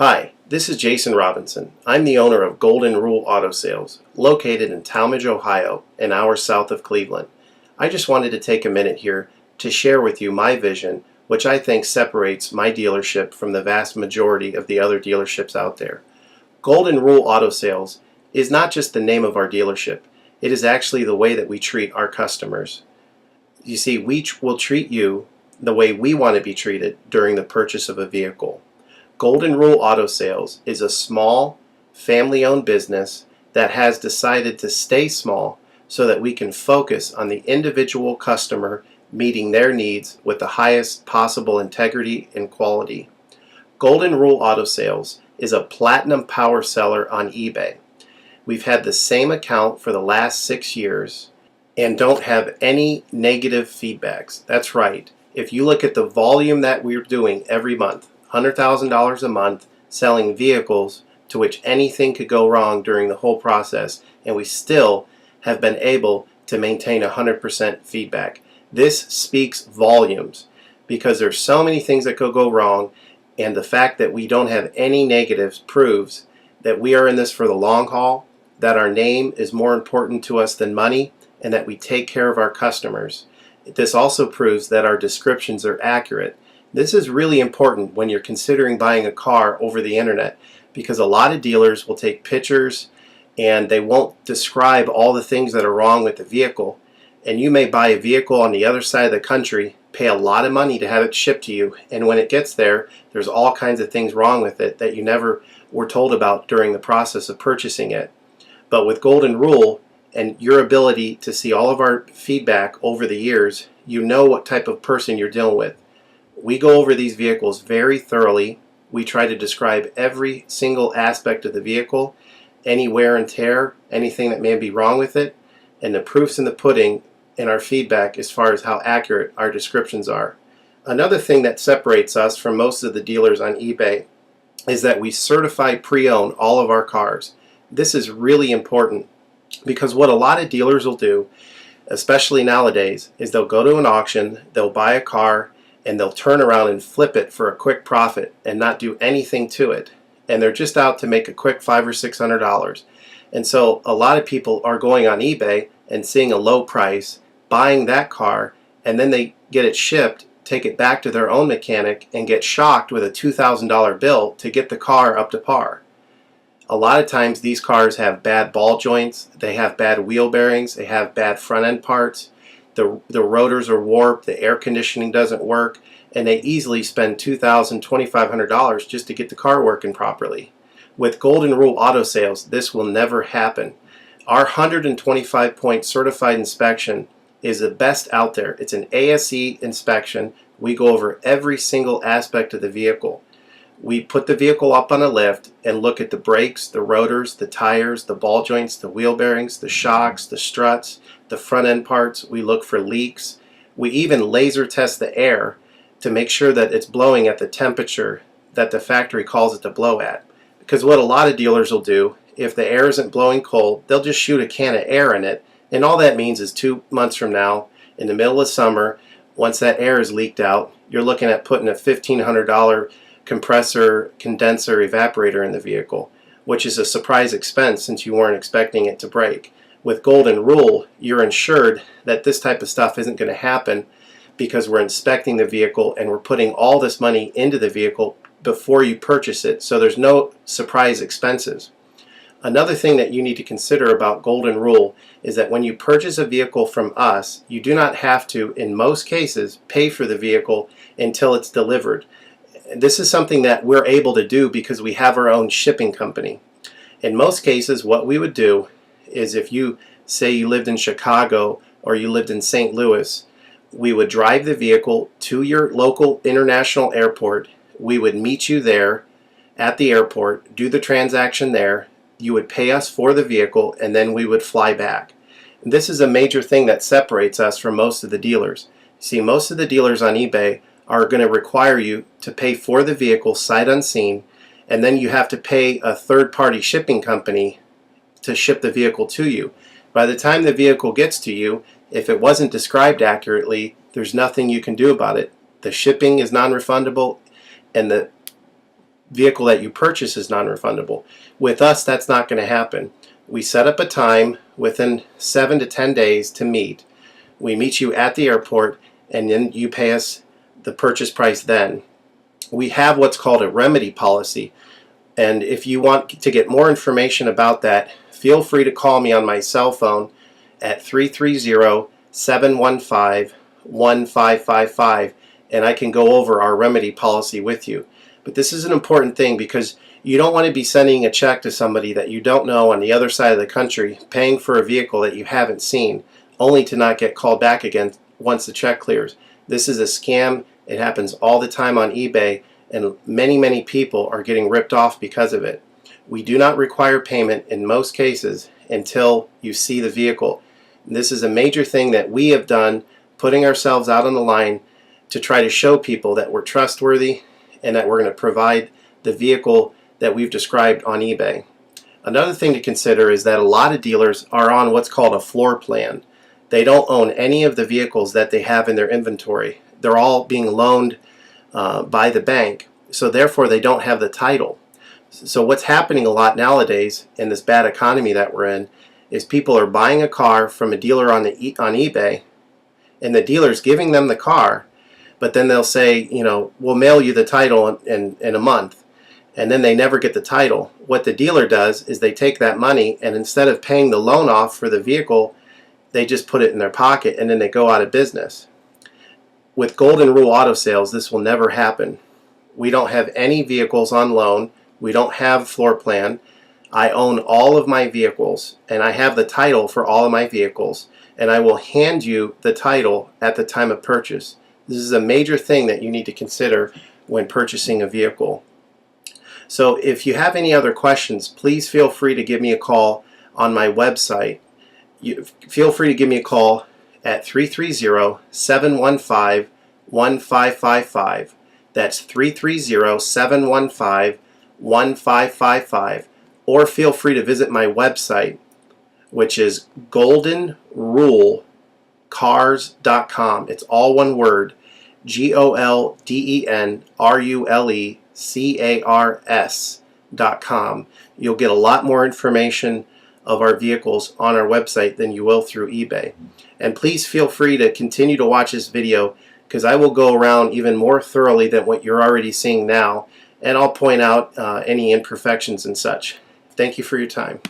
Hi, this is Jason Robinson. I'm the owner of Golden Rule Auto Sales, located in Tallmadge, Ohio, an hour south of Cleveland. I just wanted to take a minute here to share with you my vision, which I think separates my dealership from the vast majority of the other dealerships out there. Golden Rule Auto Sales is not just the name of our dealership, it is actually the way that we treat our customers. You see, we will treat you the way we want to be treated during the purchase of a vehicle. Golden Rule Auto Sales is a small, family-owned business that has decided to stay small so that we can focus on the individual customer meeting their needs with the highest possible integrity and quality. Golden Rule Auto Sales is a platinum power seller on eBay. We've had the same account for the last 6 years and don't have any negative feedbacks. That's right. If you look at the volume that we're doing every month, $100,000 a month selling vehicles to which anything could go wrong during the whole process, and we still have been able to maintain 100% feedback. This speaks volumes because there's so many things that could go wrong, and the fact that we don't have any negatives proves that we are in this for the long haul, that our name is more important to us than money, and that we take care of our customers. This also proves that our descriptions are accurate. This is really important when you're considering buying a car over the internet, because a lot of dealers will take pictures and they won't describe all the things that are wrong with the vehicle. And you may buy a vehicle on the other side of the country, pay a lot of money to have it shipped to you, and when it gets there, there's all kinds of things wrong with it that you never were told about during the process of purchasing it. But with Golden Rule and your ability to see all of our feedback over the years, you know what type of person you're dealing with. We go over these vehicles very thoroughly. We try to describe every single aspect of the vehicle, any wear and tear, anything that may be wrong with it, and the proof's in the pudding in our feedback as far as how accurate our descriptions are. Another thing that separates us from most of the dealers on eBay is that we certify pre-owned all of our cars. This is really important because what a lot of dealers will do, especially nowadays, is they'll go to an auction, they'll buy a car, and they'll turn around and flip it for a quick profit and not do anything to it. And they're just out to make a quick $500 or $600. And so a lot of people are going on eBay and seeing a low price, buying that car, and then they get it shipped, take it back to their own mechanic, and get shocked with a $2,000 bill to get the car up to par. A lot of times these cars have bad ball joints, they have bad wheel bearings, they have bad front end parts. The rotors are warped, the air conditioning doesn't work, and they easily spend $2,000, $2,500 just to get the car working properly. With Golden Rule Auto Sales, this will never happen. Our 125-point certified inspection is the best out there. It's an ASE inspection. We go over every single aspect of the vehicle. We put the vehicle up on a lift and look at the brakes, the rotors, the tires, the ball joints, the wheel bearings, the shocks, the struts, the front end parts. We look for leaks. We even laser test the air to make sure that it's blowing at the temperature that the factory calls it to blow at. Because what a lot of dealers will do, if the air isn't blowing cold, they'll just shoot a can of air in it, and all that means is 2 months from now, in the middle of summer, once that air is leaked out, you're looking at putting a $1,500 compressor, condenser, evaporator in the vehicle, which is a surprise expense since you weren't expecting it to break. With Golden Rule, you're insured that this type of stuff isn't going to happen because we're inspecting the vehicle and we're putting all this money into the vehicle before you purchase it, so there's no surprise expenses. Another thing that you need to consider about Golden Rule is that when you purchase a vehicle from us, you do not have to, in most cases, pay for the vehicle until it's delivered. This is something that we're able to do because we have our own shipping company. In most cases, what we would do is if you say you lived in Chicago or you lived in St. Louis, we would drive the vehicle to your local international airport. We would meet you there at the airport, do the transaction there. You would pay us for the vehicle, and then we would fly back. And this is a major thing that separates us from most of the dealers. See, most of the dealers on eBay are going to require you to pay for the vehicle sight unseen, and then you have to pay a third-party shipping company to ship the vehicle to you. By the time the vehicle gets to you, if it wasn't described accurately, there's nothing you can do about it. The shipping is non-refundable, and the vehicle that you purchase is non-refundable. With us, that's not going to happen. We set up a time within 7 to 10 days to meet. We meet you at the airport, and then you pay us the purchase price then. We have what's called a remedy policy, and if you want to get more information about that, feel free to call me on my cell phone at 330-715-1555, and I can go over our remedy policy with you. But this is an important thing because you don't want to be sending a check to somebody that you don't know on the other side of the country, paying for a vehicle that you haven't seen, only to not get called back again once the check clears. This is a scam. It happens all the time on eBay, and many people are getting ripped off because of it. We do not require payment in most cases until you see the vehicle. This is a major thing that we have done, putting ourselves out on the line to try to show people that we're trustworthy and that we're going to provide the vehicle that we've described on eBay. Another thing to consider is that a lot of dealers are on what's called a floor plan. They don't own any of the vehicles that they have in their inventory. They're all being loaned by the bank, so therefore they don't have the title. So what's happening a lot nowadays in this bad economy that we're in is people are buying a car from a dealer on eBay, and the dealer's giving them the car, but then they'll say, you know, we'll mail you the title in a month, and then they never get the title. What the dealer does is they take that money, and instead of paying the loan off for the vehicle, they just put it in their pocket, and then they go out of business. With Golden Rule Auto Sales, this will never happen. We don't have any vehicles on loan. We don't have floor plan. I own all of my vehicles, and I have the title for all of my vehicles, and I will hand you the title at the time of purchase. This is a major thing that you need to consider when purchasing a vehicle. So if you have any other questions, please feel free to give me a call on my website. Feel free to give me a call at 330-715-1555. That's 330-715-1555. Or feel free to visit my website, which is goldenrulecars.com. It's all one word, goldenrulecars.com. You'll get a lot more information of our vehicles on our website than you will through eBay. And please feel free to continue to watch this video, because I will go around even more thoroughly than what you're already seeing now, and I'll point out any imperfections and such. Thank you for your time.